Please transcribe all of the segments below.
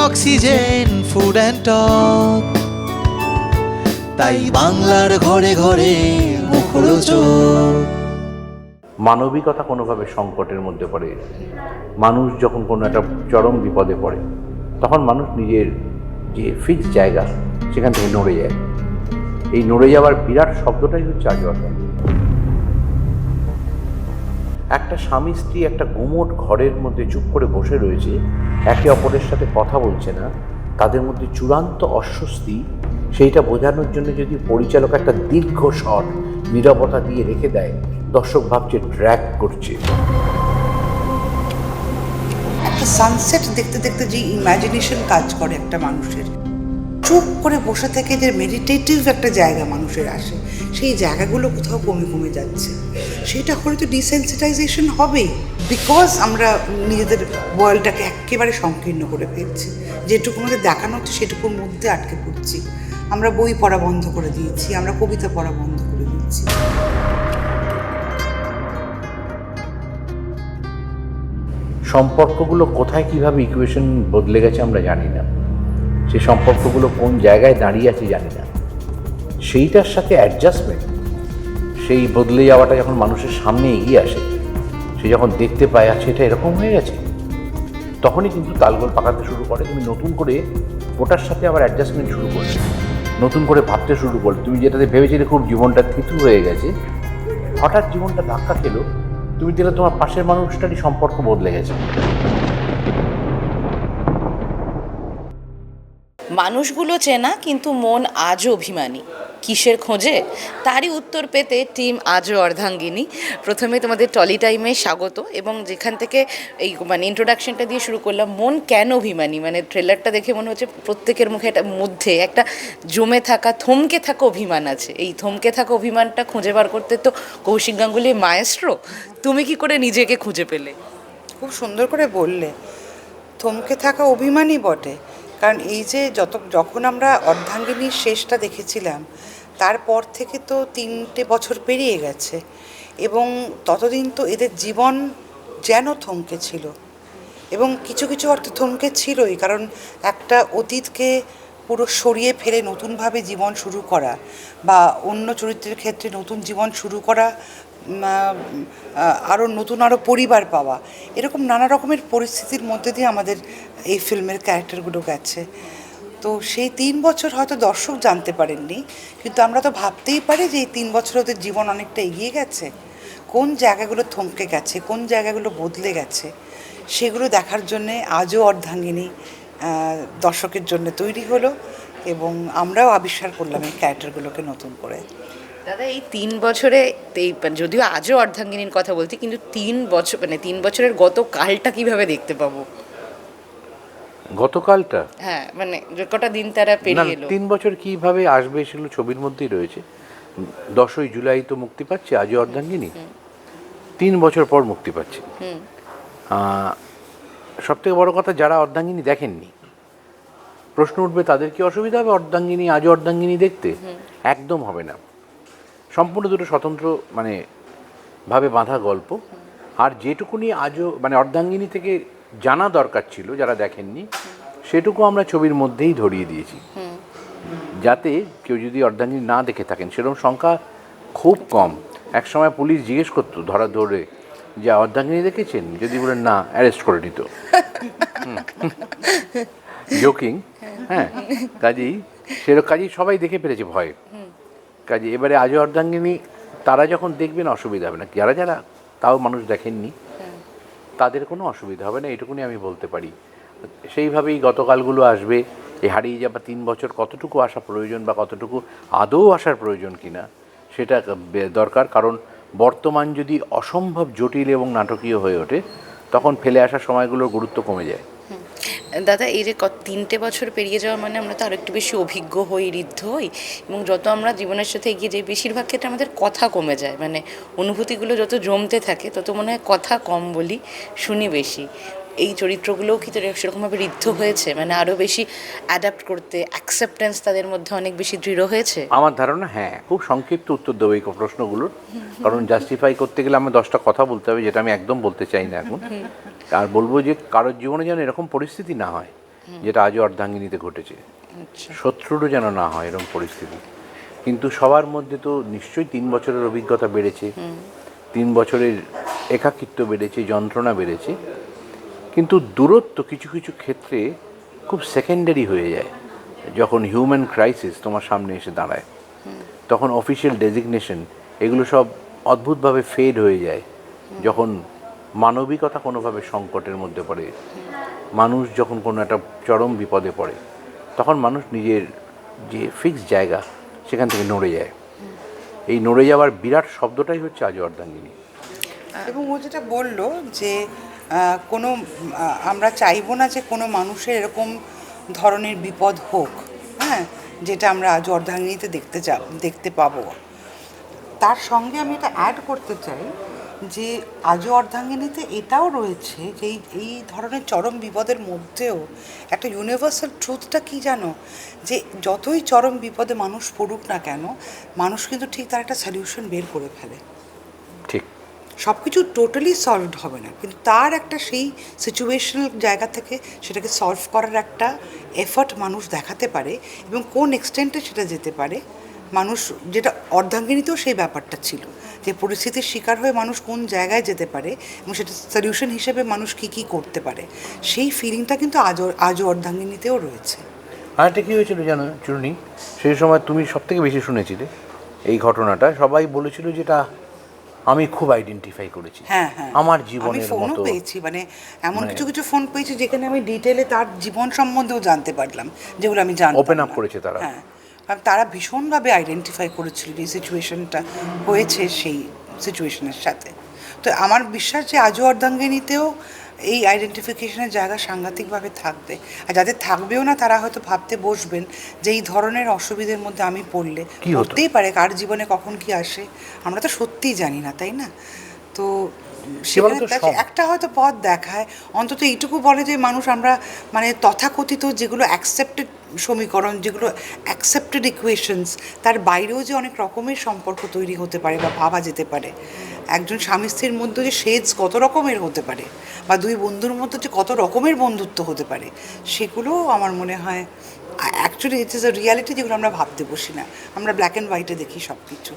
Oxygen food and talk, তাই বাংলার ঘরে ঘরে মুখরোচক। মানবিকতা কোনোভাবে সংকটের মধ্যে পড়ে, মানুষ যখন কোনো একটা চরম বিপদে পড়ে, তখন মানুষ নিজের যে ফিক্স জায়গা সেখান থেকে নড়ে যায়। এই নড়ে যাওয়ার বিরাট শব্দটাই হচ্ছে আজও অর্ধাঙ্গিনী। একটা স্বামী স্ত্রী একটা গুমোট ঘরের মধ্যে চুপ করে বসে রয়েছে, একে অপরের সাথে কথা বলছে না, তাদের মধ্যে চূড়ান্ত অস্বস্তি, সেইটা বোঝানোর জন্য যদি পরিচালক একটা দীর্ঘ শট নীরবতা দিয়ে রেখে দেয়, দর্শক ভাবছে ড্র্যাগ করছে। একটা সানসেট দেখতে দেখতে যে ইমাজিনেশন কাজ করে একটা মানুষের, চুপ করে বসে থেকে যে মেডিটেটিভ একটা জায়গা মানুষের আসে, সেই জায়গাগুলো কোথাও কমে কমে যাচ্ছে। সেটা হলে তো ডিসেন্সিটাইজেশন হবেই, বিকজ আমরা নিজেদের ওয়ার্ল্ডটাকে একেবারে সংকীর্ণ করে ফেলছি। যেটুকু আমাদের দেখানো হচ্ছে সেটুকুর মধ্যে আটকে পড়ছি। আমরা বই পড়া বন্ধ করে দিয়েছি, আমরা কবিতা পড়া বন্ধ করে দিয়েছি। সম্পর্কগুলো কোথায় কিভাবে ইকুয়েশন বদলে গেছে আমরা জানি না, সেই সম্পর্কগুলো কোন জায়গায় দাঁড়িয়ে আছে জানি না। সেইটার সাথে অ্যাডজাস্টমেন্ট, সেই বদলে যাওয়াটা যখন মানুষের সামনে এগিয়ে আসে, সে যখন দেখতে পায় আছে এটা এরকম হয়ে গেছে, তখনই কিন্তু তালগোল পাকাতে শুরু করে। তুমি নতুন করে ওটার সাথে আবার অ্যাডজাস্টমেন্ট শুরু করবে, নতুন করে ভাবতে শুরু করবে। তুমি যেটাতে ভেবেছিলে খুব জীবনটা থিতু হয়ে গেছে, হঠাৎ জীবনটা ধাক্কা খেলো, তুমি দেখলে তোমার পাশের মানুষটারই সম্পর্ক বদলে গেছে। মানুষগুলো চেনা কিন্তু মন আজও অভিমানী। কিসের খোঁজে? তারই উত্তর পেতে টিম আজও অর্ধাঙ্গিনী। প্রথমে তোমাদের টলি টাইমে স্বাগত, এবং যেখান থেকে এই ইন্ট্রোডাকশনটা দিয়ে শুরু করলাম, মন কেন অভিমানী, ট্রেলারটা দেখে মনে হচ্ছে প্রত্যেকের মুখে একটা মধ্যে একটা জমে থাকা থমকে থাকা অভিমান আছে। এই থমকে থাকা অভিমানটা খুঁজে বার করতে তো কৌশিক গাঙ্গুলি মায়েস্ট্রো। তুমি কি করে নিজেকে খুঁজে পেলে? খুব সুন্দর করে বললে, থমকে থাকা অভিমানই বটে। কারণ এই যে যখন আমরা অর্ধাঙ্গিনীর শেষটা দেখেছিলাম, তারপর থেকে তো 3টে বছর পেরিয়ে গেছে, এবং ততদিন তো এদের জীবন যেন থমকে ছিল, এবং কিছু কিছু অর্থে থমকে ছিলই। কারণ একটা অতীতকে পুরো সরিয়ে ফেলে নতুনভাবে জীবন শুরু করা, বা অন্য চরিত্রের ক্ষেত্রে নতুন জীবন শুরু করা, আরও নতুন আরও পরিবার পাওয়া, এরকম নানা রকমের পরিস্থিতির মধ্যে দিয়ে আমাদের এই ফিল্মের ক্যারেক্টারগুলো গেছে। তো সেই 3 বছর হয়তো দর্শক জানতে পারেননি, কিন্তু আমরা তো ভাবতেই পারি যে এই 3 বছর ওদের জীবন অনেকটা এগিয়ে গেছে। কোন জায়গাগুলো থমকে গেছে, কোন জায়গাগুলো বদলে গেছে, সেগুলো দেখার জন্যে আজও অর্ধাঙ্গিনী দর্শকের জন্য তৈরি হলো, এবং আমরাও আবিষ্কার করলাম এই ক্যারেক্টারগুলোকে নতুন করে। দাদা, এই 3 বছরে যদিও আজও অর্ধাঙ্গিনীর কথা বলছি, কিন্তু 3 বছর 3 বছরের গতকালটা কিভাবে দেখতে পাবো? গতকালটা, হ্যাঁ, যে কটা দিন তারা পেরিয়ে এলো। 3 বছর কিভাবে আসবে সেগুলো ছবির মধ্যেই রয়েছে। 10ই জুলাই তো মুক্তি পাচ্ছে আজও অর্ধাঙ্গিনী, 3 বছর পর মুক্তি পাচ্ছে। সব থেকে বড় কথা, যারা অর্ধাঙ্গিনী দেখেননি, প্রশ্ন উঠবে তাদের কি অসুবিধা হবে অর্ধাঙ্গিনী আজও অর্ধাঙ্গিনী দেখতে? একদম হবে না। সম্পূর্ণ দুটো স্বতন্ত্র ভাবে বাঁধা গল্প। আর যেটুকুনি আজও অর্ধাঙ্গিনী থেকে জানা দরকার ছিল যারা দেখেননি, সেটুকু আমরা ছবির মধ্যেই ধরিয়ে দিয়েছি, যাতে কেউ যদি অর্ধাঙ্গিনী না দেখে থাকেন, সেরকম সংখ্যা খুব কম। এক সময় পুলিশ জিজ্ঞেস করতো ধরে যে অর্ধাঙ্গিনী দেখেছেন, যদি বলেন না, অ্যারেস্ট করে নিত। জোকিং, হ্যাঁ। কাজেই সবাই দেখে ফেলেছে ভয়ে। কাজে এবারে আজও অর্ধাঙ্গিনী তারা যখন দেখবেন অসুবিধা হবে না, যারা তাও মানুষ দেখেননি তাদের কোনো অসুবিধা হবে না, এটুকুনি আমি বলতে পারি। সেইভাবেই গতকালগুলো আসবে। এই হারিয়ে যাওয়া 3 বছর কতটুকু আসা প্রয়োজন, বা কতটুকু আদৌ আসার প্রয়োজন কিনা, সেটা দরকার। কারণ বর্তমান যদি অসম্ভব জটিল এবং নাটকীয় হয়ে ওঠে, তখন ফেলে আসার সময়গুলোর গুরুত্ব কমে যায়। দাদা, এই যে 3টে বছর পেরিয়ে যাওয়া আমরা তো আরো একটু বেশি অভিজ্ঞ হই, ঋদ্ধ হই, এবং যত আমরা জীবনের সাথে এগিয়ে যাই, বেশিরভাগ ক্ষেত্রে আমাদের কথা কমে যায়। অনুভূতিগুলো যত জমতে থাকে, তত মনে হয় কথা কম বলি, শুনি বেশি। এই চরিত্রগুলোও কি সেরকমভাবে ঋদ্ধ হয়েছে, আরও বেশি অ্যাডাপ্ট করতে, অ্যাকসেপ্টেন্স তাদের মধ্যে অনেক বেশি দৃঢ় হয়েছে? আমার ধারণা, হ্যাঁ। খুব সংক্ষিপ্ত উত্তর দেবো এই প্রশ্নগুলোর, কারণ জাস্টিফাই করতে গেলে আমার 10টা কথা বলতে হবে, যেটা আমি একদম বলতে চাই না এখন। আর বলবো যে কারোর জীবনে যেন এরকম পরিস্থিতি না হয় যেটা আজও অর্ধাঙ্গিনীতে ঘটেছে। আচ্ছা। শত্রুরও যেন না হয় এরকম পরিস্থিতি। কিন্তু সবার মধ্যে তো নিশ্চয়ই 3 বছরের অভিজ্ঞতা বেড়েছে, 3 বছরের একাকিত্ব বেড়েছে, যন্ত্রণা বেড়েছে। কিন্তু দূরত্ব কিছু কিছু ক্ষেত্রে খুব সেকেন্ডারি হয়ে যায়। যখন হিউম্যান ক্রাইসিস তোমার সামনে এসে দাঁড়ায়, তখন অফিসিয়াল ডেজিগনেশন এগুলো সব অদ্ভুতভাবে ফেড হয়ে যায়। যখন মানবিকতা কোনোভাবে সংকটের মধ্যে পড়ে, মানুষ যখন কোনো একটা চরম বিপদে পড়ে, তখন মানুষ নিজের যে ফিক্সড জায়গা সেখান থেকে নড়ে যায়। এই নড়ে যাওয়ার বিরাট শব্দটাই হচ্ছে আজও অর্ধাঙ্গিনী। এবং ও যেটা বললো যে কোনো আমরা চাইবো না যে কোনো মানুষের এরকম ধরনের বিপদ হোক, হ্যাঁ, যেটা আমরা আজ অর্ধাঙ্গিনীতে দেখতে পাবো। তার সঙ্গে আমি এটা অ্যাড করতে চাই যে আজও অর্ধাঙ্গিনীতে এটাও রয়েছে যে এই ধরনের চরম বিপদের মধ্যেও একটা ইউনিভার্সাল ট্রুথটা কি জানো, যে যতই চরম বিপদে মানুষ পড়ুক না কেন, মানুষ কিন্তু ঠিক তার একটা সলিউশন বের করে ফেলে। ঠিক। সব কিছু টোটালি সলভড হবে না, কিন্তু তার একটা সেই সিচুয়েশনাল জায়গা থেকে সেটাকে সলভ করার একটা এফর্ট মানুষ দেখাতে পারে, এবং কোন এক্সটেন্টে সেটা যেতে পারে মানুষ, যেটা অর্ধাঙ্গিনীতেও সেই ব্যাপারটা ছিল যে পরিস্থিতির শিকার হয়ে মানুষ কোন জায়গায় যেতে পারে এবং সেটা সলিউশন হিসেবে মানুষ কী কী করতে পারে, সেই ফিলিংটা কিন্তু আজও অর্ধাঙ্গিনীতেও রয়েছে। আর একটা কী হয়েছিল জানো চূর্ণী, সেই সময় তুমি সবথেকে বেশি শুনেছিলে এই ঘটনাটা, সবাই বলেছিল যেটা আমি খুব আইডেন্টিফাই করেছি। হ্যাঁ হ্যাঁ, আমার আমি জীবনের ফোনও মতো পেয়েছি, মানে এমন কিছু কিছু ফোন পেয়েছি যেখানে আমি ডিটেলে তার জীবন সম্বন্ধেও জানতে পারলাম, যেগুলো আমি জানতাম ওপেন আপ না। করেছে তারা। হ্যাঁ, কারণ তারা ভীষণভাবে আইডেন্টিফাই করেছিল যে সিচুয়েশনটা হয়েছে সেই সিচুয়েশনের সাথে। তো আমার বিশ্বাস যে আজও অর্ধাঙ্গিনীতেও এই আইডেন্টিফিকেশনের জায়গা সাংঘাতিকভাবে থাকবে, আর যাদের থাকবেও না তারা হয়তো ভাবতে বসবেন যে এই ধরনের অসুবিধার মধ্যে আমি পড়লে কি হতো? হতেই পারে, কার জীবনে কখন কি আসে আমরা তো সত্যিই জানি না, তাই না? তো সেখানে তো তাকে একটা হয়তো পথ দেখায়, অন্তত এইটুকু বলে যে মানুষ আমরা মানে তথাকথিত যেগুলো অ্যাকসেপ্টেড সমীকরণ, যেগুলো অ্যাকসেপ্টেড ইকুয়েশনস, তার বাইরেও যে অনেক রকমের সম্পর্ক তৈরি হতে পারে বা ভাবা যেতে পারে। একজন স্বামী স্ত্রীর মধ্যে যে শেডস কত রকমের হতে পারে, বা দুই বন্ধুর মধ্যে যে কত রকমের বন্ধুত্ব হতে পারে, সেগুলো আমার মনে হয় actually it is a reality যেগুলো আমরা ভাবতে বসি না, আমরা ব্ল্যাক অ্যান্ড হোয়াইটে দেখি সব কিছু।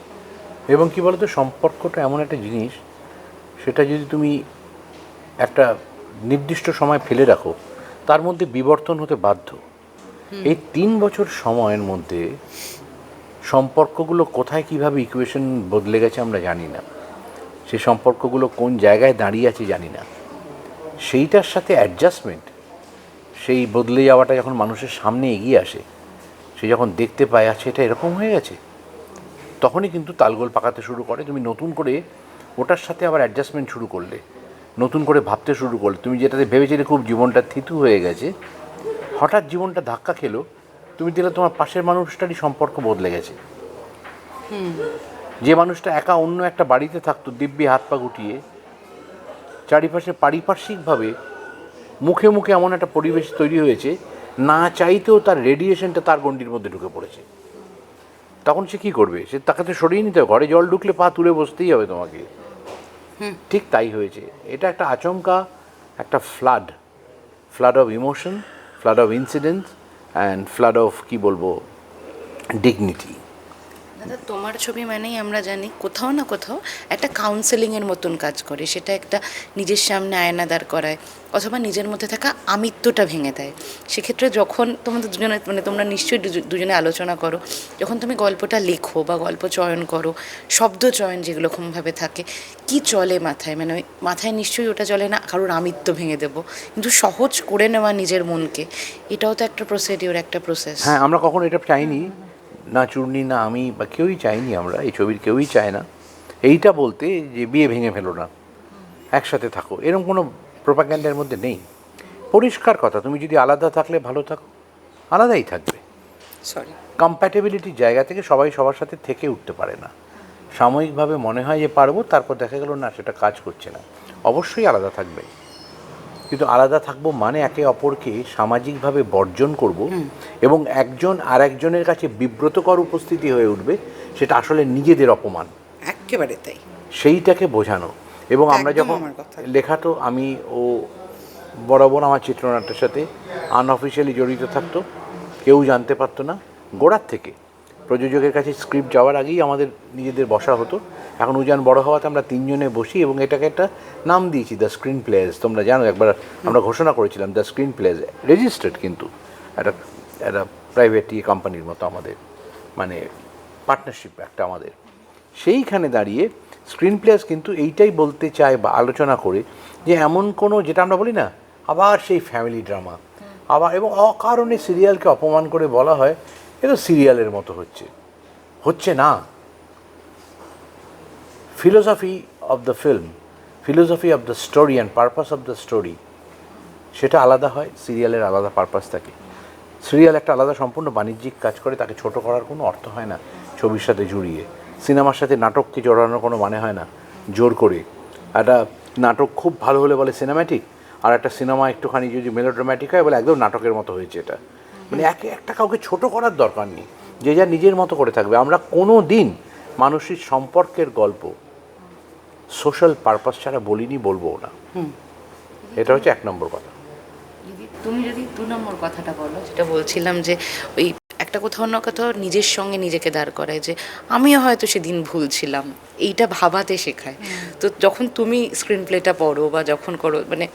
এবং কি বলতো, সম্পর্কটা এমন একটা জিনিস, সেটা যদি তুমি একটা নির্দিষ্ট সময় ফেলে রাখো, তার মধ্যে বিবর্তন হতে বাধ্য। এই 3 বছর সময়ের মধ্যে সম্পর্কগুলো কোথায় কিভাবে ইকুয়েশন বদলে গেছে আমরা জানি না, সেই সম্পর্কগুলো কোন জায়গায় দাঁড়িয়ে আছে জানি না। সেইটার সাথে অ্যাডজাস্টমেন্ট, সেই বদলে যাওয়াটা যখন মানুষের সামনে এগিয়ে আসে, সে যখন দেখতে পায় আচ্ছা এটা এরকম হয়ে গেছে, তখনই কিন্তু তালগোল পাকাতে শুরু করে। তুমি নতুন করে ওটার সাথে আবার অ্যাডজাস্টমেন্ট শুরু করলে, নতুন করে ভাবতে শুরু করলে। তুমি যেটাতে ভেবেছিলে খুব জীবনটা থিতু হয়ে গেছে, হঠাৎ জীবনটা ধাক্কা খেলো, তুমি দেখলে তোমার পাশের মানুষটারই সম্পর্ক বদলে গেছে। যে মানুষটা একা অন্য একটা বাড়িতে থাকতো দিব্যি হাত পা গুটিয়ে, চারিপাশে পারিপার্শ্বিকভাবে মুখে মুখে এমন একটা পরিবেশ তৈরি হয়েছে, না চাইতেও তার রেডিয়েশনটা তার গণ্ডির মধ্যে ঢুকে পড়েছে। তখন সে কী করবে? সে তাকে তো সরিয়ে নিতে হবে, ঘরে জল ঢুকলে পা তুলে বসতেই হবে তোমাকে। ঠিক তাই হয়েছে। এটা একটা আচমকা একটা flood of emotion, flood of incidence and flood of কী বলবো, ডিগনিটি। দাদা, তোমার ছবি মানেই আমরা জানি কোথাও না কোথাও একটা কাউন্সেলিংয়ের মতন কাজ করে, সেটা একটা নিজের সামনে আয়না দাঁড় করায় অথবা নিজের মধ্যে থাকা আমিত্বটা ভেঙে দেয়। সেক্ষেত্রে যখন তোমাদের দুজনে, মানে তোমরা নিশ্চয়ই দুজনে আলোচনা করো, যখন তুমি গল্পটা লেখো বা গল্প চয়ন করো, শব্দ চয়ন যেগুলো রকমভাবে থাকে, কি চলে মাথায়? মানে ওই মাথায় নিশ্চয়ই ওটা চলে না কারোর আমিত্ব ভেঙে দেবো, কিন্তু সহজ করে নেওয়া নিজের মনকে, এটাও তো একটা প্রসিডিওর, একটা প্রসেস। হ্যাঁ, আমরা কখনো এটা চাইনি না, চূর্ণী না আমি বা কেউই চাইনি, আমরা এই ছবির কেউই চায় না এইটা বলতে যে বিয়ে ভেঙে ফেলো না, একসাথে থাকো, এরকম কোনো প্রোপাগ্যান্ডার মধ্যে নেই। পরিষ্কার কথা, তুমি যদি আলাদা থাকলে ভালো থাকো, আলাদাই থাকবে। সরি, কম্প্যাটেবিলিটির জায়গা থেকে সবাই সবার সাথে থেকে উঠতে পারে না। সাময়িকভাবে মনে হয় যে পারবো, তারপর দেখা গেল না, সেটা কাজ করছে না। অবশ্যই আলাদা থাকবে, কিন্তু আলাদা থাকবো মানে একে অপরকে সামাজিকভাবে বর্জন করব এবং একজন আর একজনের কাছে বিব্রতকর উপস্থিতি হয়ে উঠবে, সেটা আসলে নিজেদের অপমান। একেবারে তাই। সেইটাকে বোঝানো। এবং আমরা একদম যখন আমার কথা। লেখা, তো আমি ও বরাবর আমার চিত্রনাট্যের সাথে আনঅফিসিয়ালি জড়িত থাকতো, কেউ জানতে পারতো না। গোড়ার থেকে প্রযোজকের কাছে স্ক্রিপ্ট যাওয়ার আগেই আমাদের নিজেদের বসা হতো। এখন উজান বড় হওয়াতে আমরা তিনজনে বসি এবং এটাকে একটা নাম দিয়েছি দ্য স্ক্রিন প্লেয়ার্স। তোমরা জানো, একবার আমরা ঘোষণা করেছিলাম দ্য স্ক্রিন প্লেয়ার্স, রেজিস্টার্ড কিন্তু একটা একটা প্রাইভেট কোম্পানির মতো আমাদের, মানে পার্টনারশিপ একটা আমাদের। সেইখানে দাঁড়িয়ে স্ক্রিন প্লেয়ার্স কিন্তু এইটাই বলতে চায় বা আলোচনা করে যে এমন কোনো, যেটা আমরা বলি না আবার সেই ফ্যামিলি ড্রামা, আবার এবং অকারণে সিরিয়ালকে অপমান করে বলা হয় এটা সিরিয়ালের মতো হচ্ছে না। Philosophy of the film, philosophy of the story and purpose of the story সেটা আলাদা হয়, সিরিয়ালের আলাদা পারপাস থাকে। সিরিয়াল একটা আলাদা সম্পূর্ণ বাণিজ্যিক কাজ করে, তাকে ছোট করার কোনো অর্থ হয় না ছবির সাথে জড়িয়ে। সিনেমার সাথে নাটককে জড়ানোর কোনো মানে হয় না জোর করে। একটা নাটক খুব ভালো হলে বলে সিনেম্যাটিক, আর একটা সিনেমা একটুখানি যদি মেলোড্রামাটিক হয় বলে একদম নাটকের মতো হয়েছে এটা। মানে একটা কাউকে ছোট করার দরকার নেই, যে যা নিজের মতো করে থাকবে। আমরা কোনো দিন মানসিক সম্পর্কের গল্প সোশ্যাল পারপাস ছাড়া বলিনি, বলবো না। এটা হচ্ছে 1 নম্বর কথা। তুমি যদি 2 নম্বর কথাটা বলো, যেটা বলছিলাম যে ওই একটা কোথাও না কোথাও নিজের সঙ্গে নিজেকে দাঁড় করায় যে আমিও হয়তো সেদিন ভুল ছিলাম, এইটা ভাবাতে শেখায়। তো যখন তুমি স্ক্রিন প্লেটা পড়ো বা যখন করো, মানে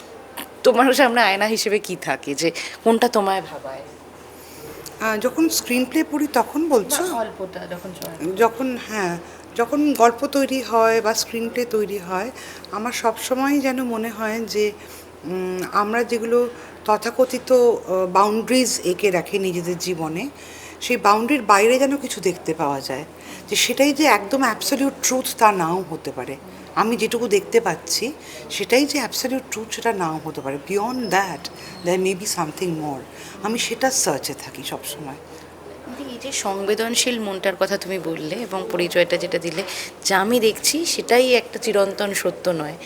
তোমার সামনে আয়না হিসেবে কি থাকে, যে কোনটা তোমায় ভাবায়? যখন স্ক্রিন প্লে পড়ি তখন বলছো? গল্পটা যখন যখন গল্প তৈরি হয় বা স্ক্রিন প্লে তৈরি হয়, আমার সবসময় যেন মনে হয় যে আমরা যেগুলো তথাকথিত বাউন্ডারিজ এঁকে রাখি নিজেদের জীবনে, সেই বাউন্ডারির বাইরে যেন কিছু দেখতে পাওয়া যায়। যে সেটাই যে একদম অ্যাবসলিউট ট্রুথ তা নাও হতে পারে। আমি যেটুকু দেখতে পাচ্ছি সেটাই যে অ্যাবসলিউট ট্রুথ সেটা নাও হতে পারে। Beyond that there may be something more. আমি সেটার সার্চে থাকি সবসময়। এই যে সংবেদনশীল মনটার কথা তুমি বললে এবং পরিচয়টা যেটা দিলে, যা আমি দেখছি সেটাই একটা চিরন্তন সত্য নয়,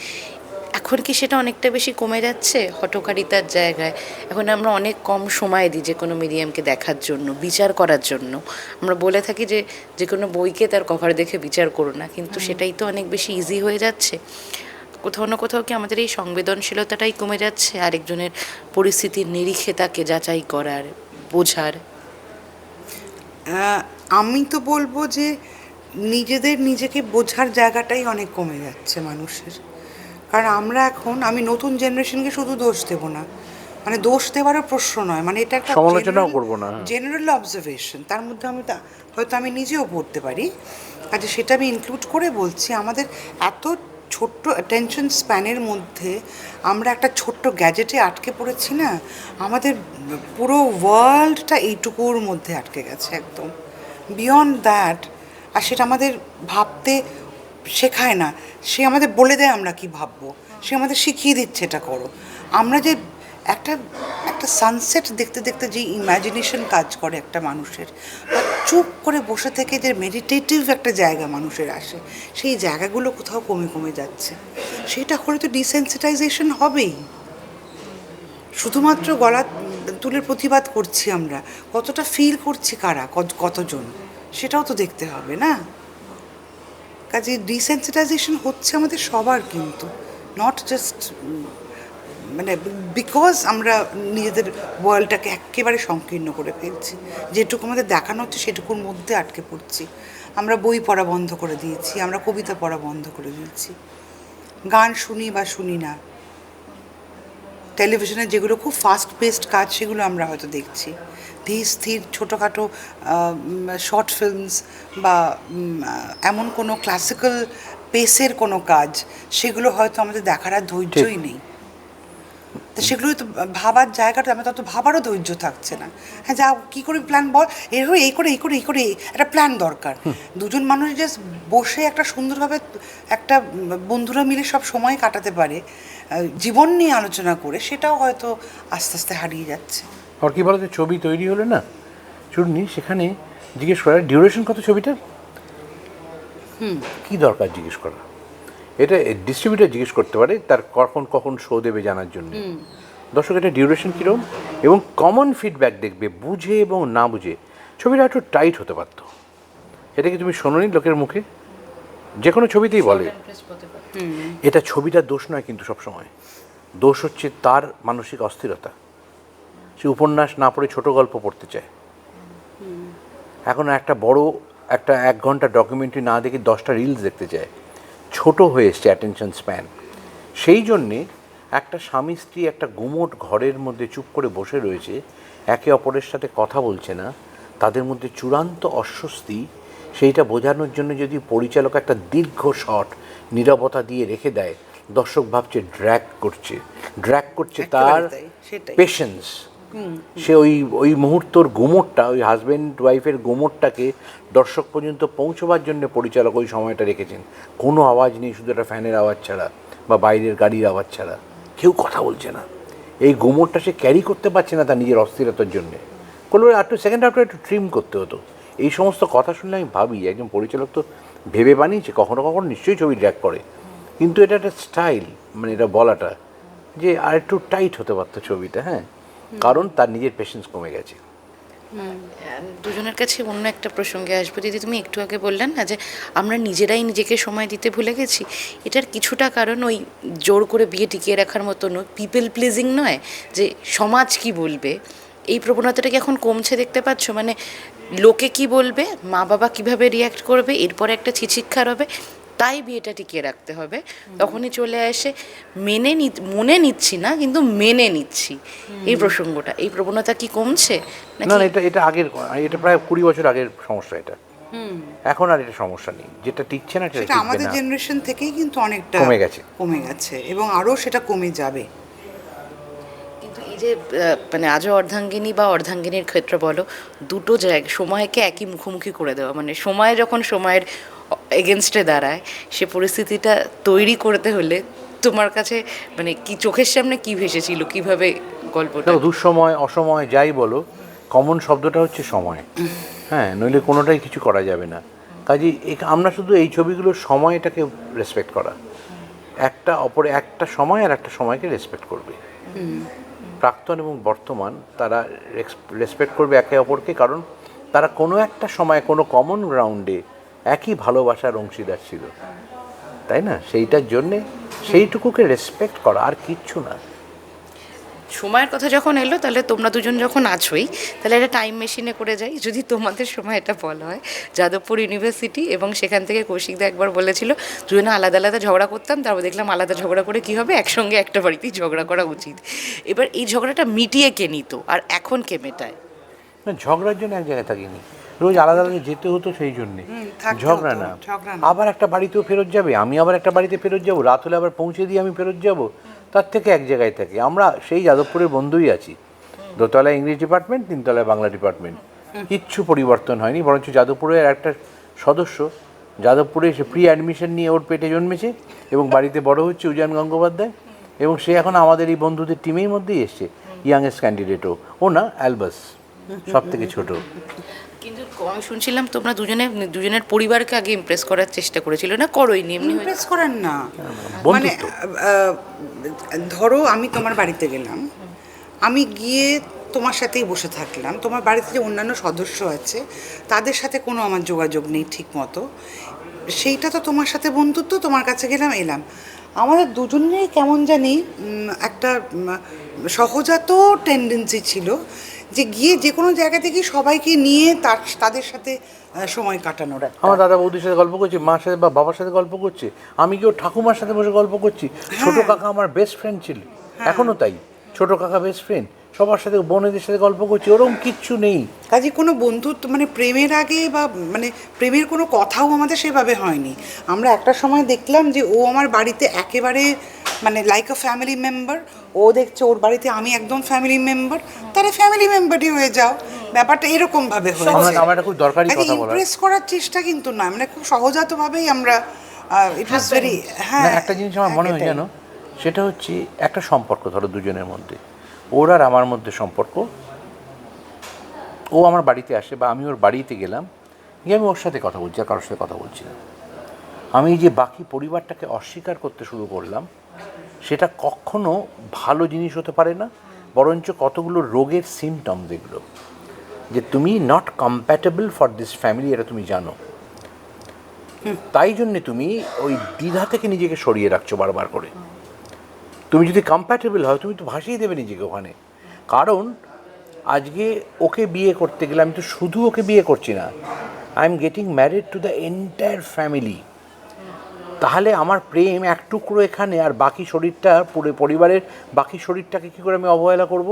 এখন কি সেটা অনেকটা বেশি কমে যাচ্ছে হঠকারিতার জায়গায়? এখন আমরা অনেক কম সময় দিই যে কোনো মিডিয়ামকে দেখার জন্য, বিচার করার জন্য। আমরা বলে থাকি যে যে কোনো বইকে তার কভার দেখে বিচার করো না, কিন্তু সেটাই তো অনেক বেশি ইজি হয়ে যাচ্ছে। কোথাও না কোথাও কি আমাদের এই সংবেদনশীলতাটাই কমে যাচ্ছে, আরেকজনের পরিস্থিতির নিরিখে তাকে যাচাই করার, বোঝার? আমি তো বলবো যে নিজেকে বোঝার জায়গাটাই অনেক কমে যাচ্ছে মানুষের। কারণ আমরা এখন, আমি নতুন জেনারেশনকে শুধু দোষ দেবো না, মানে দোষ দেওয়ারও প্রশ্ন নয়, মানে এটা একটা সমালোচনাও করবো না। জেনারেল অবজারভেশন, তার মধ্যে হয়তো আমি নিজেও পড়তে পারি, কাজে সেটা আমি ইনক্লুড করে বলছি। আমাদের এত ছোট্ট অ্যাটেনশন স্প্যানের মধ্যে আমরা একটা ছোট্ট গ্যাজেটে আটকে পড়েছি না, আমাদের পুরো ওয়ার্ল্ডটা এইটুকুর মধ্যে আটকে গেছে একদম, বিয়ন্ড দ্যাট। আর সেটা আমাদের ভাবতে শেখায় না, সে আমাদের বলে দেয় আমরা কি ভাববো, সে আমাদের শিখিয়ে দিচ্ছে এটা করো। আমরা যে একটা সানসেট দেখতে দেখতে যে ইমাজিনেশন কাজ করে একটা মানুষের, বা চুপ করে বসে থেকে যে মেডিটেটিভ একটা জায়গা মানুষের আসে, সেই জায়গাগুলো কোথাও কমে কমে যাচ্ছে। সেটা হলে তো ডিসেন্সিটাইজেশন হবেই। শুধুমাত্র গলা তুলে প্রতিবাদ করছি আমরা, কতটা ফিল করছি কারা, কতজন, সেটাও তো দেখতে হবে না? কাজে ডিসেন্সিটাইজেশন হচ্ছে আমাদের সবার, কিন্তু নট জাস্ট মানে বিকজ আমরা নিজেদের ওয়ার্ল্ডটাকে একেবারে সংকীর্ণ করে ফেলছি। যেটুকু আমাদের দেখানো হচ্ছে সেটুকুর মধ্যে আটকে পড়ছি। আমরা বই পড়া বন্ধ করে দিয়েছি, আমরা কবিতা পড়া বন্ধ করে দিয়েছি, গান শুনি বা শুনি না, টেলিভিশনে যেগুলো খুব ফাস্ট পেসড কাজ সেগুলো আমরা হয়তো দেখছি, ধীর স্থির ছোটোখাটো শর্ট ফিল্মস বা এমন কোনো ক্লাসিক্যাল পেসের কোনো কাজ, সেগুলো হয়তো আমাদের দেখার আর ধৈর্যই নেই। তো সেগুলো তো ভাবার জায়গাটা, আমার তত ভাবারও ধৈর্য থাকছে না। হ্যাঁ, যা কী করে প্ল্যান বল, এই করে একটা প্ল্যান দরকার। দুজন মানুষ জাস্ট বসে একটা সুন্দরভাবে একটা বন্ধুরা মিলে সব সময় কাটাতে পারে জীবন নিয়ে আলোচনা করে, সেটাও হয়তো আস্তে আস্তে হারিয়ে যাচ্ছে। আর কি বলতো, ছবি তৈরি হলে না শুনি সেখানে জিজ্ঞেস করা ডিউরেশন কত ছবিটার, কি দরকার জিজ্ঞেস করা? এটা ডিস্ট্রিবিউটার জিজ্ঞেস করতে পারে তার কখন শো দেবে জানার জন্য। দর্শক এটা ডিউরেশন কীরকম এবং কমন ফিডব্যাক দেখবে, বুঝে এবং না বুঝে ছবিটা একটু টাইট হতে পারতো। এটা কি তুমি শোনোনি লোকের মুখে? যে কোনো ছবিতেই বলে এটা ছবিটার দোষ নয়, কিন্তু সবসময় দোষ হচ্ছে তার মানসিক অস্থিরতা। সে উপন্যাস না পড়ে ছোট গল্প পড়তে চায়। এখন একটা বড় একটা 1 ঘন্টা ডকুমেন্টারি না দেখে 10টা রিলস দেখতে চায়। ছোট হয়ে এসছে অ্যাটেনশন স্প্যান। সেই জন্যে একটা স্বামী স্ত্রী একটা গুমোট ঘরের মধ্যে চুপ করে বসে রয়েছে, একে অপরের সাথে কথা বলছে না, তাদের মধ্যে চূড়ান্ত অস্বস্তি। সেইটা বোঝানোর জন্য যদি পরিচালক একটা দীর্ঘ শট নীরবতা দিয়ে রেখে দেয়, দর্শক ভাবছে ড্র্যাগ করছে তার একেবারে তাই, সেটাই। পেশেন্স। সে ওই মুহূর্তর গুমোটটা, ওই হাজব্যান্ড ওয়াইফের গুমোটটাকে দর্শক পর্যন্ত পৌঁছবার জন্য পরিচালক ওই সময়টা রেখেছেন। কোনো আওয়াজ নেই, শুধু একটা ফ্যানের আওয়াজ ছাড়া বা বাইরের গাড়ির আওয়াজ ছাড়া, কেউ কথা বলছে না। এই গুমোটটা সে ক্যারি করতে পারছে না তার নিজের অস্থিরতার জন্যে। কোনো সেকেন্ড হাফটা একটু ট্রিম করতে হতো। এই সমস্ত কথা শুনলে আমি ভাবি একজন পরিচালক তো ভেবে বানিয়েছে, কখনো কখনো নিশ্চয়ই ছবি ড্র্যাগ করে, কিন্তু এটা একটা স্টাইল, মানে এটা বলাটা যে আর একটু টাইট হতে পারতো ছবিটা। হ্যাঁ, কারণ তার নিজের পেশেন্স কমে গেছে। দুজনের কাছে অন্য একটা প্রসঙ্গে আসবো। দিদি, তুমি একটু আগে বললেন না যে আমরা নিজেরাই নিজেকে সময় দিতে ভুলে গেছি। এটার কিছুটা কারণ ওই জোর করে বিয়ে টিকিয়ে রাখার মতো নয়, পিপল প্লিজিং নয়, যে সমাজ কি বলবে এই প্রবণতাটা কি এখন কমছে দেখতে পাচ্ছ? মানে লোকে কি বলবে, মা বাবা কিভাবে রিয়্যাক্ট করবে, এরপরে একটা ছিছিক্ষার হবে, তাই বিয়েটা টিকিয়ে রাখতে হবে। তখনই চলে আসে মনে নিচ্ছি না কিন্তু মেনে নিচ্ছি এই প্রসঙ্গটা। এই প্রবণতা কি কমছে না নাকি? না, এটা আগের, এটা প্রায় 20 বছর আগের সমস্যা। এটা এখন আর এটা সমস্যা নেই। যেটা টিকছে না সেটা টিকবে আমাদের না। জেনারেশন থেকেই কিন্তু অনেকটা কমে গেছে এবং আরও সেটা কমে যাবে। কিন্তু এই যে মানে আজও অর্ধাঙ্গিনী বা অর্ধাঙ্গিনীর ক্ষেত্রে বলো, দুটো জায়গা সময়কে একই মুখোমুখি করে দেওয়া, মানে সময় যখন সময়ের এগেনস্টে দাঁড়ায়, সে পরিস্থিতিটা তৈরি করতে হলে তোমার কাছে মানে কি চোখের সামনে কি ভেসেছিল, কিভাবে গল্পটা? দুঃসময় অসময় যাই বলো, কমন শব্দটা হচ্ছে সময়। হ্যাঁ, নইলে কোনোটাই কিছু করা যাবে না। কাজেই আমরা শুধু এই ছবিগুলোর সময়টাকে রেসপেক্ট করা, একটা সময় আর একটা সময়কে রেসপেক্ট করবে। প্রাক্তন এবং বর্তমান তারা রেসপেক্ট করবে একে অপরকে, কারণ তারা কোনো একটা সময় কোনো কমন গ্রাউন্ডে একই ভালোবাসার অংশীদার ছিল, তাই না? সেইটার জন্যে সেইটুকুকে রেসপেক্ট করা, আর কিচ্ছু না। সময়ের কথা যখন এলো, তাহলে তোমরা দুজন যখন আছোই, তাহলে একটা টাইম মেশিনে করে যাই। যদি তোমাদের সময় এটা বলা হয় যাদবপুর ইউনিভার্সিটি, এবং সেখান থেকে কৌশিকদা একবার বলেছিল দুজনে আলাদা আলাদা ঝগড়া করতাম, তারপর দেখলাম আলাদা ঝগড়া করে কি হবে, একসঙ্গে একটা বাড়িতেই ঝগড়া করা উচিত। এবার এই ঝগড়াটা মিটিয়ে কে নিত আর এখন কে মেটায়? না, ঝগড়ার জন্য এক জায়গায় থাকিনি, রোজ আলাদা আলাদা যেতে হতো, সেই জন্যে থাকতে ঝগড়া হতো, না। ঝগড়া না। আবার একটা বাড়িতেও ফেরত যাবে, আমি আবার একটা বাড়িতে ফেরত যাবো, রাত হলে আবার পৌঁছে দিয়ে আমি ফেরত যাব, তার থেকে এক জায়গায় থাকি। আমরা সেই যাদবপুরের বন্ধুই আছি, দোতলায় ইংলিশ ডিপার্টমেন্ট, 3 তলায় বাংলা ডিপার্টমেন্ট, কিচ্ছু পরিবর্তন হয়নি। বরঞ্চ যাদবপুরের একটা সদস্য যাদবপুরে এসে প্রি অ্যাডমিশন নিয়ে ওর পেটে জন্মেছে এবং বাড়িতে বড় হচ্ছে, উজান গঙ্গোপাধ্যায়, এবং সে এখন আমাদের এই বন্ধুদের টিমের মধ্যেই এসছে, ইয়াংয়েস্ট ক্যান্ডিডেটও ও না, অ্যালবাস সব থেকে ছোট। কিন্তু আমি শুনছিলাম তোমরা দুজনের পরিবারকে আগে ইমপ্রেস করার চেষ্টা করেছিল, না করোইনি? এমনি ইমপ্রেস করেন না, মানে বন্ধুত্ব। ধরো আমি তোমার বাড়িতে গেলাম, আমি গিয়ে তোমার সাথেই বসে থাকলাম, তোমার বাড়িতে যে অন্যান্য সদস্য আছে তাদের সাথে কোনো আমার যোগাযোগ নেই ঠিক মতো, সেইটা তো তোমার সাথে বন্ধুত্ব, তোমার কাছে গেলাম এলাম। আমাদের দুজনেরই কেমন জানি একটা সহজাত টেন্ডেন্সি ছিল যে গিয়ে যে কোনো জায়গা থেকে সবাইকে নিয়ে তাদের সাথে সময় কাটানোর একটা। আমার দাদা বৌদির সাথে গল্প করছি, মার সাথে বা বাবার সাথে গল্প করছি, আমি কি ওর ঠাকুমার সাথে বসে গল্প করছি। ছোট কাকা আমার বেস্ট ফ্রেন্ড ছিল, এখনো তাই, ছোট কাকা বেস্ট ফ্রেন্ড, সবার সাথে বোনেদের সাথে গল্প করছি, ওরকম কিচ্ছু নেই। কাজে কোনো বন্ধুত্ব মানে প্রেমের আগে বা মানে প্রেমের কোনো কথাও আমাদের সেভাবে হয়নি। আমরা একটা সময় দেখলাম যে ও আমার বাড়িতে একেবারে মানে লাইক আ ফ্যামিলি মেম্বার, ও দেখছে ওর বাড়িতে আমি একদম ফ্যামিলি মেম্বার, তারা ফ্যামিলি মেম্বারই হয়ে যাও, ব্যাপারটা এরকমভাবে হয়েছে। আমার একটা খুব দরকারি কথা বলার, ইমপ্রেস করার চেষ্টা কিন্তু না, মানে খুব সহজাতভাবেই আমরা ইট ওয়াজ ভেরি। হ্যাঁ, একটা জিনিস আমার মনে হয় জানো, সেটা হচ্ছে একটা সম্পর্ক, ধরো দুজনের মধ্যে, ওর আর আমার মধ্যে সম্পর্ক, ও আমার বাড়িতে আসে বা আমি ওর বাড়িতে গেলাম, গিয়ে আমি ওর সাথে কথা বলছি আর কারোর সাথে কথা বলছি না। আমি যে বাকি পরিবারটাকে অস্বীকার করতে শুরু করলাম, সেটা কখনো ভালো জিনিস হতে পারে না, বরঞ্চ কতগুলো রোগের সিমটমস এগুলো, যে তুমি not compatible for this family, এটা তুমি জানো, তাই জন্যে তুমি ওই দ্বিধা থেকে নিজেকে সরিয়ে রাখছো বারবার করে। তুমি যদি কম্প্যাটেবল হয় তুমি তো ভাসিয়ে দেবে নিজেকে ওখানে। কারণ আজকে ওকে বিয়ে করতে গেলে আমি তো শুধু ওকে বিয়ে করছি না, I am getting married to the entire family. তাহলে আমার প্রেম এক টুকরো এখানে, আর বাকি শরীরটা পুরো পরিবারের বাকি শরীরটাকে কী করে আমি অবহেলা করব?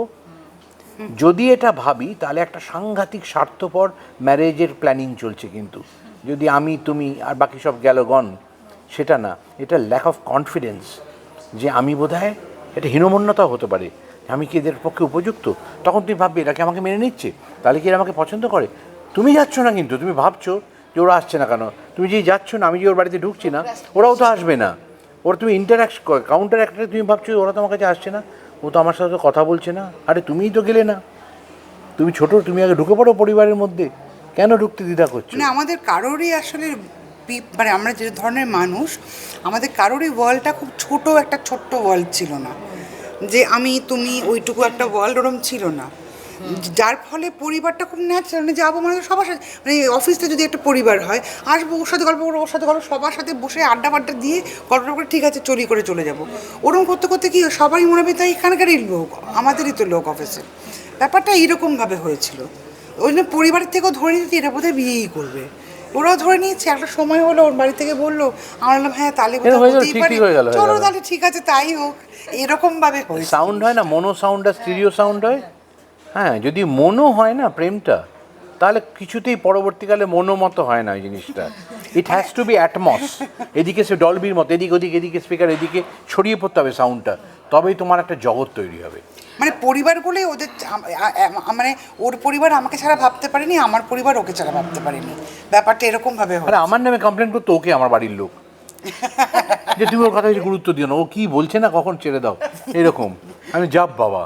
যদি এটা ভাবি তাহলে একটা সাংঘাতিক স্বার্থপর ম্যারেজের প্ল্যানিং চলছে। কিন্তু যদি আমি তুমি আর বাকি সব গেল গন, সেটা না, এটা ল্যাক অফ কনফিডেন্স, যে আমি বোধহয় এটা হীনমন্যতাও হতে পারে, আমি কি এদের পক্ষে উপযুক্ত। তখন তুমি ভাববে এরা কি আমাকে মেনে নিচ্ছে, তাহলে কি এরা আমাকে পছন্দ করে। তুমি যাচ্ছ না, কিন্তু তুমি ভাবছো যে ওরা আসছে না কেন। তুমি যেই যাচ্ছ না, আমি যে ওর বাড়িতে ঢুকছি না, ওরাও তো আসবে না। ওরা তুমি কাউন্টার একটা তুমি ভাবছো ওরা তো আমার কাছে আসছে না, ও তো আমার সাথে কথা বলছে না। আরে তুমিই তো গেলে না, তুমি ছোট, তুমি আগে ঢুকে পড়ো পরিবারের মধ্যে, কেন ঢুকতে দ্বিধা করছো? মানে আমাদের কারোরই আসলে মানে আমরা যে ধরনের মানুষ, আমাদের কারোরই ওয়ার্ল্ডটা খুব ছোট, একটা ছোট্ট ওয়ার্ল্ড ছিল না, যে আমি তুমি ওইটুকু একটা ওয়ার্ল্ড ওরম ছিল না। যার ফলে পরিবারটা খুব ন্যাচারাল, যাবো মানে সবার সাথে, মানে অফিসে যদি একটা পরিবার হয়, আসবো ওর সাথে গল্প করবো, ওর সাথে গল্প, সবার সাথে বসে আড্ডা দিয়ে গল্প করে ঠিক আছে চলি করে চলে যাবো। ওরকম করতে করতে কি সবাই মনে হবে তাই এখানকারই লোক, আমাদেরই তো লোক অফিসে। ব্যাপারটা এইরকমভাবে হয়েছিল। ওই জন্য পরিবারের থেকেও ধরে নিতে এরা বোধহয় বিয়েই করবে, ওরাও ধরে নিয়েছে। একটা সময় হলো ওর বাড়ি থেকে বললো, আমরা বললাম হ্যাঁ তাহলে হতেই পারে, চলো তাহলে ঠিক আছে তাই হোক, এরকমভাবে হয়েছে। সাউন্ড হয় না, মনো সাউন্ড আর স্টিরিও সাউন্ড হয়। হ্যাঁ, যদি মনো হয় না প্রেমটা, তাহলে কিছুতেই পরবর্তীকালে মনো মতো হয় না ওই জিনিসটা। It has to be atoms. এদিকে সে ডলবির মতো, এদিকে ওদিকে, এদিকে স্পিকার, এদিকে ছড়িয়ে পড়তে হবে সাউন্ডটা, তবেই তোমার একটা জগৎ তৈরি হবে। মানে পরিবারগুলোই ওদের, মানে ওর পরিবার আমাকে ছাড়া ভাবতে পারেনি, আমার পরিবার ওকে ছাড়া ভাবতে পারেনি। ব্যাপারটা এরকমভাবে হয়। আরে আমার নামে কমপ্লেন করতো ওকে আমার বাড়ির লোক, যে তুমি ওর কথা বেশি গুরুত্ব দিও না, ও কী বলছে না কখন ছেড়ে দাও, এরকম। আমি যাব বাবা।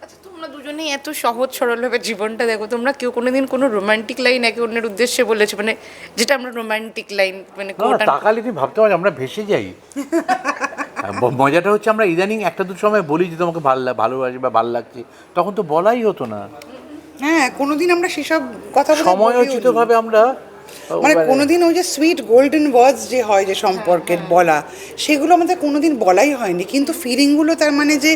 আচ্ছা, তোমরা দুজনেই এত সহজ সরলভাবে জীবনটা দেখো, তোমরা কেউ কোনোদিন কোনো রোমান্টিক লাইন একে অন্যের উদ্দেশ্যে বলেছো, মানে যেটা আমরা রোমান্টিক লাইন মানে তাকালে তুমি ভাবতে পারো আমরা ভেসে যাই। মজাটা হচ্ছে আমরা ইদানিং একটা দুটো সময় বলি যে তোমাকে ভালোবাসি বা ভাল লাগছে, তখন তো বলাই হতো না। হ্যাঁ, কোনোদিন আমরা সেসব কথা সময়োচিতভাবে আমরা মানে কোনোদিন ওই যে সুইট গোল্ডেন ওয়ার্ডস যে হয় যে সম্পর্কের বলা, সেগুলো আমাদের কোনোদিন বলাই হয়নি। কিন্তু ফিলিংগুলো তার মানে যে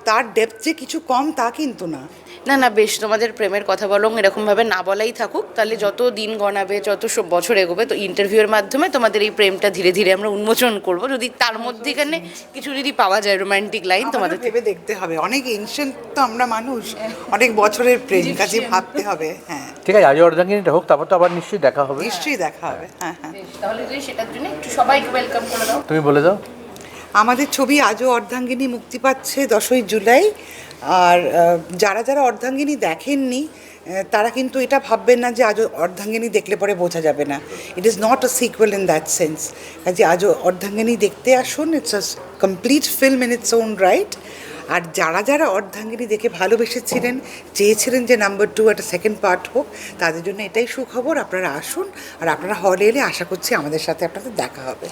তার ডেপথ যে কিছু কম তা কিন্তু না। না না, বেশ, তোমাদের প্রেমের কথা বলো এরকমভাবে না বলাই থাকুক, তাহলে যত দিন গণাবে, যত সব বছর এগোবে, তো ইন্টারভিউয়ের মাধ্যমে তোমাদের এই প্রেমটা ধীরে ধীরে আমরা উন্মোচন করব। যদি তার মধ্যেখানে কিছু যদি পাওয়া যায় রোমান্টিক লাইন, তোমাদের ভেবে দেখতে হবে। অনেক এনশিয়েন্ট তো আমরা মানুষ, অনেক বছরের প্রেম, কাজে ভাবতে হবে। হ্যাঁ ঠিক আছে, আজ অর্ধাঙ্গিনীটা হোক, তারপর তো আবার নিশ্চয়ই দেখা হবে। নিশ্চয়ই দেখা হবে। হ্যাঁ হ্যাঁ, তাহলে সেটার জন্য একটু সবাইকে ওয়েলকাম করে দাও। তুমি বলে দাও। আমাদের ছবি আজও অর্ধাঙ্গিনী মুক্তি পাচ্ছে 10ই জুলাই। আর যারা যারা অর্ধাঙ্গিনী দেখেননি তারা কিন্তু এটা ভাববেন না যে আজও অর্ধাঙ্গিনী দেখলে পরে বোঝা যাবে না। It is not a sequel in that sense. কাজে আজও অর্ধাঙ্গিনী দেখতে আসুন, it's a complete film in its own right. আর যারা যারা অর্ধাঙ্গিনী দেখে ভালোবেসেছিলেন, চেয়েছিলেন যে নাম্বার 2 একটা সেকেন্ড পার্ট হোক, তাদের জন্য এটাই সুখবর। আপনারা আসুন, আর আপনারা হলে এলে আশা করছি আমাদের সাথে আপনাদের দেখা হবে।